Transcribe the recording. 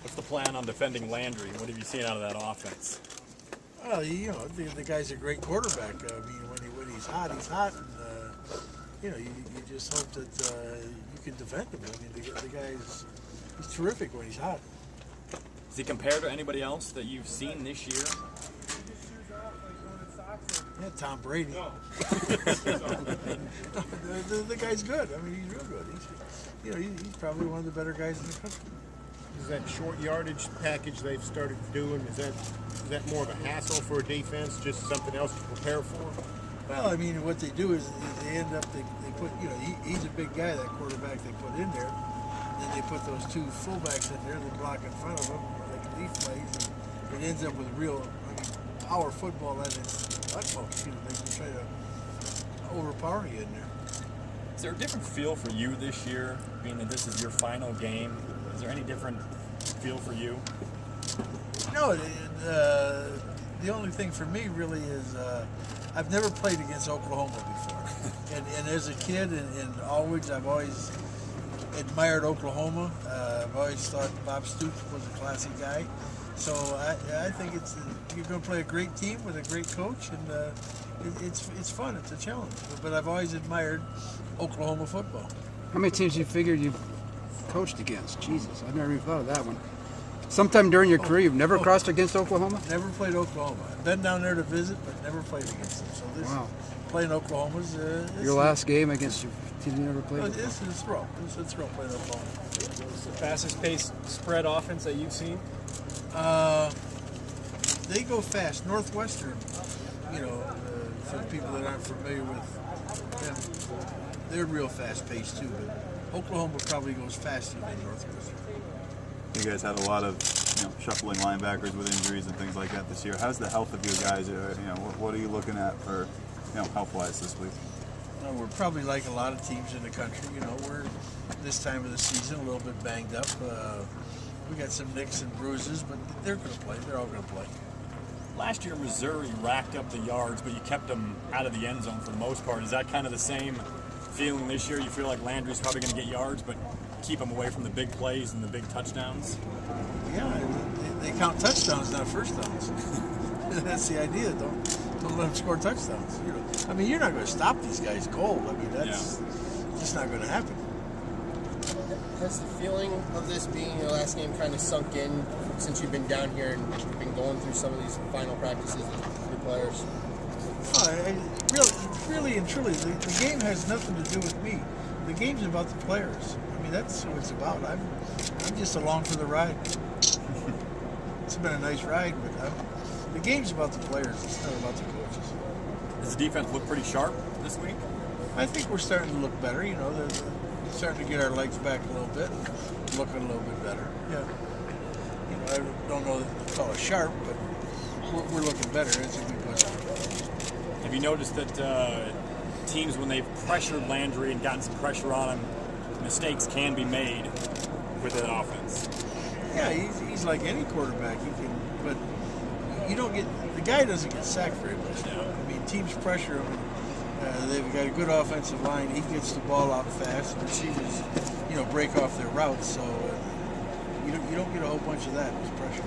What's the plan on defending Landry? What have you seen out of that offense? Well, you know, the guy's a great quarterback. I mean, when he's hot, he's hot, and you know, you just hope that you can defend him. I mean, the guy's he's terrific when he's hot. Does he compare to anybody else that you've seen this year? Yeah, Tom Brady. the guy's good. I mean, he's real good. He's probably one of the better guys in the country. Is that short yardage package they've started doing, is that more of a hassle for a defense, just something else to prepare for? Well, I mean, what they do is they end up, they put, you know, he's a big guy, that quarterback they put in there. Then they put those two fullbacks in there, they block in front of him, like leaf plays, and it ends up with real, I mean, power football at its utmost. You know, they can try to overpower you in there. Is there a different feel for you this year, being that this is your final game? Is there any different feel for you? No, the only thing for me really is I've never played against Oklahoma before. and as a kid and always, I've always admired Oklahoma. I've always thought Bob Stoops was a classy guy. So I think you're going to play a great team with a great coach, and it's fun. It's a challenge. But I've always admired Oklahoma football. How many teams do you figure you've coached against? Jesus, I've never even thought of that one. Sometime during your career, you've never crossed against Oklahoma? Never played Oklahoma. I've been down there to visit, but never played against them. So this playing Oklahoma's your last game against your team you never played. It's a thrill. It's a thrill playing Oklahoma. What's the fastest paced spread offense that you've seen? They go fast. Northwestern, you know, for the people that aren't familiar with them, they're real fast paced too. But Oklahoma probably goes faster than Northwestern. You guys had a lot of, shuffling linebackers with injuries and things like that this year. How's the health of you guys? What are you looking at for, health-wise this week? Well, we're probably like a lot of teams in the country. You know, we're this time of the season a little bit banged up. We got some nicks and bruises, but they're going to play. They're all going to play. Last year, Missouri racked up the yards, but you kept them out of the end zone for the most part. Is that kind of the same feeling this year? You feel like Landry's probably going to get yards, but keep them away from the big plays and the big touchdowns? Yeah, they count touchdowns, not first downs. That's the idea. Don't let them score touchdowns. I mean, you're not going to stop these guys cold. I mean, that's just not going to happen. Has the feeling of this being your last game kind of sunk in since you've been down here and you've been going through some of these final practices with your players? Really and truly, the game has nothing to do with me. The game's about the players. I mean, that's what it's about. I'm just along for the ride. It's been a nice ride, but the game's about the players. It's not about the coaches. Does the defense look pretty sharp this week? I think we're starting to look better. They're starting to get our legs back a little bit, looking a little bit better. Yeah. I don't know that to call it sharp, but we're looking better as we push. Have you noticed that teams, when they've pressured Landry and gotten some pressure on him, mistakes can be made with an offense? Yeah, he's like any quarterback. He can, but you don't get the guy doesn't get sacked very much now. I mean, teams pressure him. They've got a good offensive line. He gets the ball out fast. Receivers, break off their routes. So you don't get a whole bunch of that with pressure.